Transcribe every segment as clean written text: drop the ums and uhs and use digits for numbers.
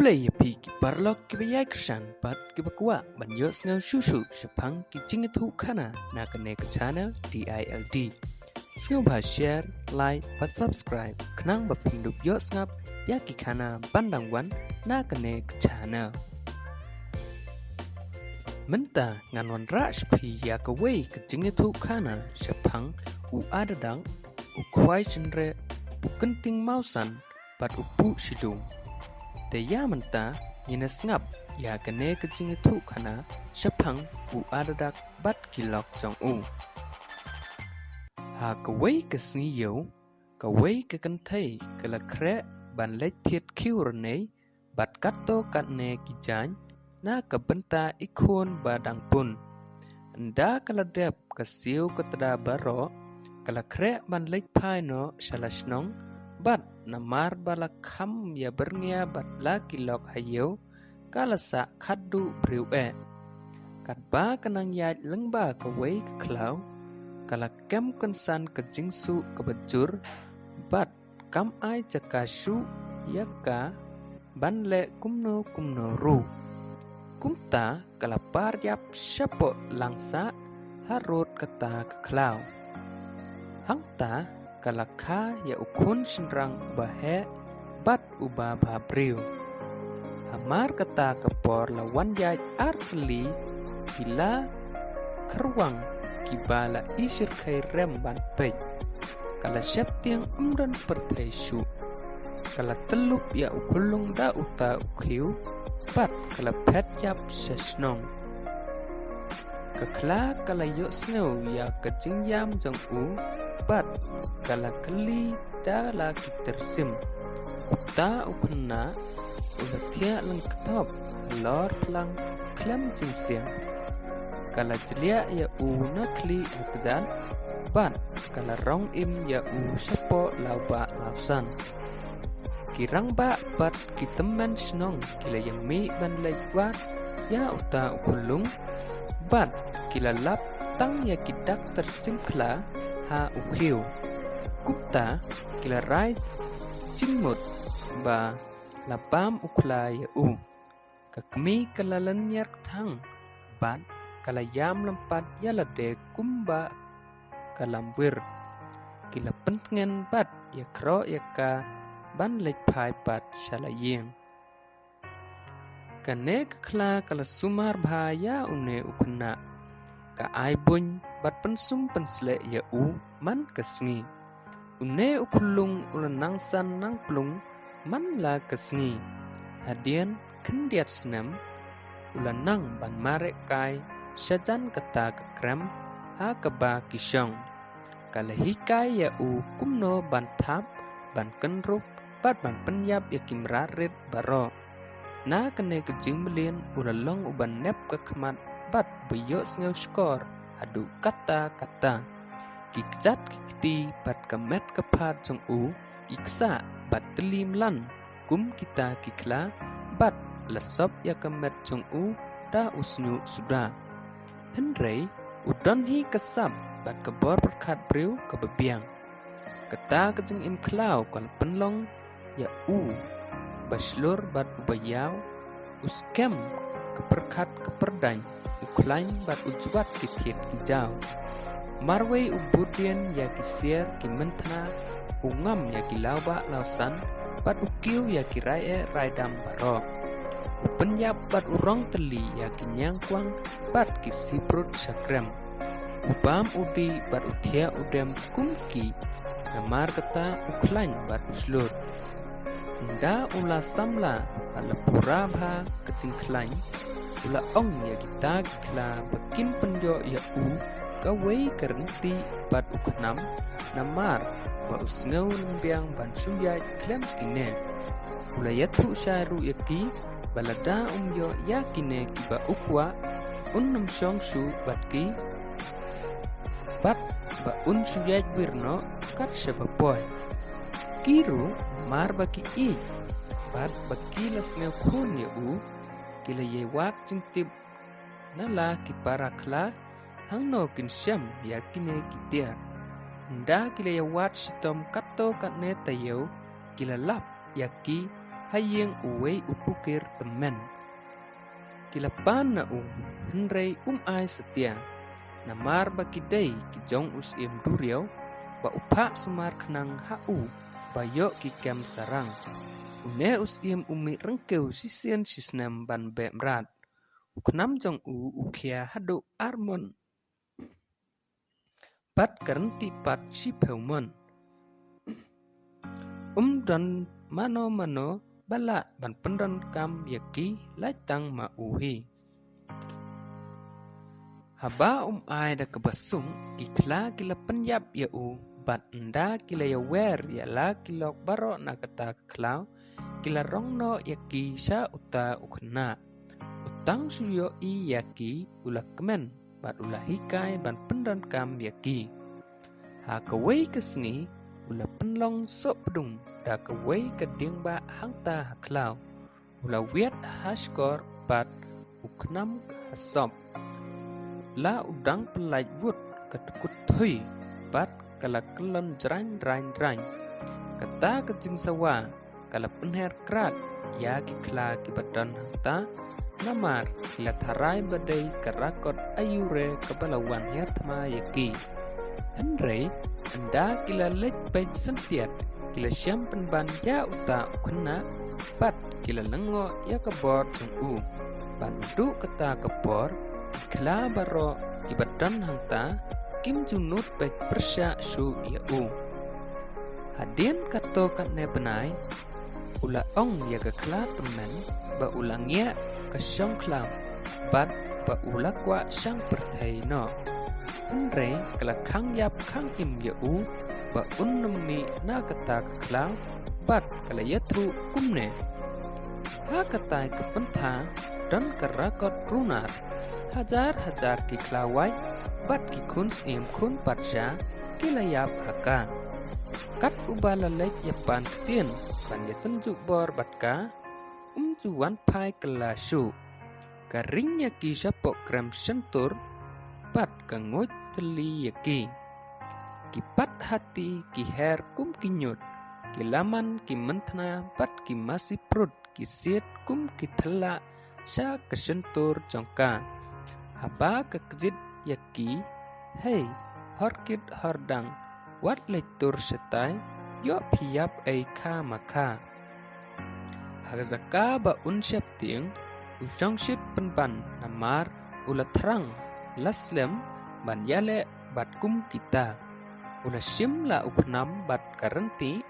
Play pi ki parlok ki bayai kesan pat ki bakwa banyos ngau susu sepang ki jingetu kana na kene ke channel DILD. Ngau ba share, like, pat subscribe kenang ba pinduk yos ngap ya ki kana pandang wan na kene ke channel. Menta nganwan ra shpi ya ka wei ke jingetu kana sepang u adadang u kwai cendre u kenting mausan pat u pu silung. Daya menta nyina ngap ya kene kecing itu kana sepang u adadak bat kilok jong u. Ha kawai kesni yo, kawai kekentai kala kre ban lek tiet kiurne bat kato katne kijany na kabenta ikon badang pun. Enda kala dep kasiu ketada baro kala kre ban lek paino shalashnong bat namar bala kham ya bernia bat la kilok hayo kala sa khaddu briu kat ba kanang ya lengba ka wei ka klau kala kem konsan ka jingsu ka bajur bat kam ai jakashu yaka ban le kumno ru kumta kala par yap syapo langsa harut kata ka klau hangta kalakha ya ukun senrang bahe bat uba babriu. Hamar kata kepor lawan ya artli bila kerwang kibala isir kai rem ban pej. Kala syap tiang umran pertaisu. Kala telup ya ukulung da uta ukhiu bat kala pet yap sesnong. Kakla kala yok sneu ya kecing yam jong u bat kala keli da la kitersim uta ukna ulatia lengketop lor pelang klem jinsiang kala jelia ya u nakli ukjal bat kala rong im ya u syapo lauba lausan kirang ba bat kitemen snong kila yang mi ban lewat ya uta ukulung bat kila lap tang ya kidak tersim kla ha ukhiu kupta kila rai chingmut ba lapam ukla ya u kakmi kalalan yak thang bat kala yam lampat yalade kumba kalamwir kila pentengen bat ya kro yaka ban lek pai bat shalayeng kane kala kala sumar bhaya une ukna ka ai buny bat pensum pensle ya u man kesngi une ukulung ulanang san nang plung man la kesngi hadian kendiat senam ulanang ban marek kai syajan kata kekrem ha keba kisyong kala hikai ya u kumno ban thap ban kenrup bat ban penyap ya kimrarit baro na kene kejing belin ulalong uban nep kekmat bat beyok ngau skor adu kata kikjat kikti bat kemet kepat jong u iksa bat telim lan kum kita kikla bat lesop ya kemet jong u da usnyu sudah henrei udon hi kesap bat kebor berkat briu kebebiang keta kejeng im klau kon penlong ya u baslur bat ubayau uskem keperkat keperdany uklain bat ujwat kitiet kijau marwei ubudien ya kisier kimentna ungam ya kilauba lausan bat ukiu ya kirae raidam baro upenyap bat urong teli ya kinyang kwang bat kisibrut sakrem ubam udi bat utia udem kumki namar kata uklain bat uslur nda ula samla palepura bha kecing klain ula ong ya kita kikla bekin penjo ya u kawai kerenti bat uknam namar ba usngau lembiang ban suya klem kine ula yatu syaru yaki balada umyo yakine kiba ukwa unnam syong su batki bat ba un suya wirno kat sebapoy kiru mar baki i bat baki lasngau khun ya u kila ye wak jingtip nala ki parakla hangno kin syam yakine kitiar nda kila ye wat sitom kato katne tayo kila lap yaki hayeng uwei upukir temen. Kilapan na henrei ai setia. Namar bakidai kijong usim duriau, ba upak semar kenang hau, bayok kikem sarang. Une usim umi rengkeu sisian sisnem ban bemrat. Uknam jong ukia hadu armon. Pat karenti pat sipeumon. Dan mano bala ban pendon kam yaki laitang mauhi. Haba ai da kebasung kikla kila penyap yau bat enda kila ya wer yala kilok baro na kata keklau kila rongno yaki sya uta ukna. Utang suyo i yaki ulah kemen bat ulah hikai ban pendon kam yaki. Ha kawai kesni ulah penlong sok pedung da kawai keding ba hangta haklau. Ulah wiat hashkor bat uknam hasop. La udang pelaj wut ketekut hui bat kala kelon jrain. Kata kejing sawa kala penher krat ya kikla kibadan hangta namar kila tharai badai kerakot ayure kebalawan hertma yaki. Henry anda kila lej baik sentiat kila syam penban ya uta ukna bat kila lengo ya kebor jeng bandu kata kebor kila baro ibadan hangta kim junut baik persya su ya hadin kato katne benai ula ong ya kekla temen ba ulangnya kesyong klau bat ba ula kwa syang pertai no. Henry kala kang yap kang im ya ba unnemi na kata kekla bat kala yatru kumne. Ha katai kepentha dan kerakot runar. Hajar kiklawai bat kikun sim kun parja kilayap haka. Kat ubala lek yapan ketien ban ya tenjuk bor batka juan pai kelasyu. Karingnya ki sapok krem sentur bat kangot teli yaki. Kipat hati ki her kum kinyut. Kilaman ki mentna bat ki masih perut kisit kum ki tela sya kesentur jongka. Haba kekejit yaki, hei, horkit hordang, wat lektur setai, yo piap ei ka maka. Hagazaka ba unsyap tiang, usang syip penban namar ula terang, laslem ban yale bat kum kita. Ula syim la uknam bat karenti,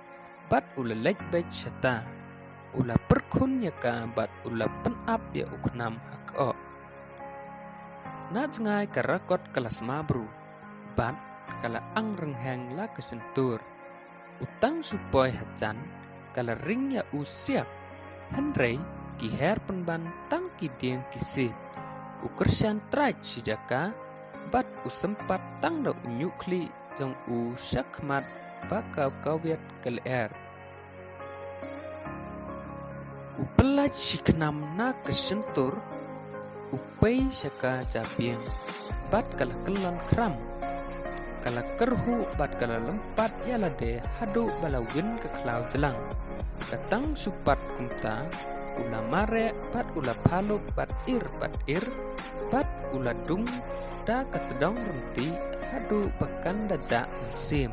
bat ula lek bej syata. Ula perkun yaka bat ula penap ya uknam hako. Na cengai karakot kelas mabru, bat kala ang rengheng la kesentur. Utang supoi hacan, kala ring ya usiak. Henry kiher penban tang kidiang kisit. Ukersian traj sijaka, bat usempat tang da unyukli jong syakmat bakau kawiat keler. Upelaj siknam na kesentur, upai syaka jabiang bat kala kelon kram kala kerhu bat kala lempat yala de hadu balawin ke klau jelang katang supat kumta ula mare bat ula palu bat ir bat ula dung da katedong renti hadu pekan daja musim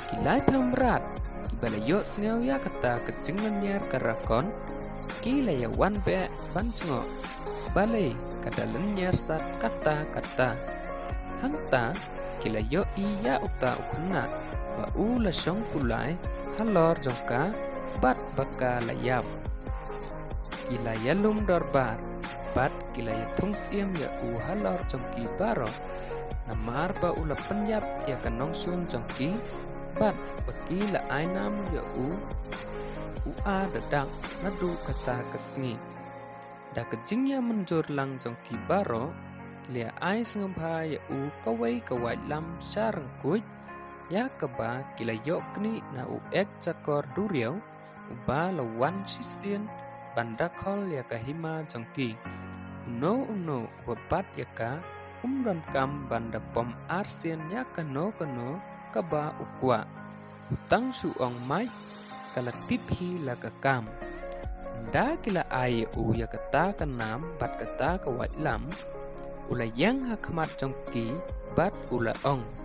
kilai pamrat kibalayok sengau ya kata kejengan nyar karakon kilayawan be bancengo balai kadalan nyarsat kata-kata hangta kila yo iya uta ukna ba ula syong kulai halor jongka bat baka layap kila yalum dorbar bat kila ya tungs iem ya halor jongki baro namar ba ula penyap ya kanong sun jongki bat bakila ainam ya ua dadak nadu kata kesngi. Da kejingnya menjur lang jong kibaro lia ai sengba ya kawai lam sarang kuit ya keba kila yok kni na ek cakor duriau uba lawan sisien bandakol ya kahima jongki uno wabat ya ka umran kam banda pom arsien ya kano kaba ukwa utang suong mai kala tiphi la kakam Da kila ai ya kata kenam bat kata kawai lam ula yang hakmat jongki bat ula ong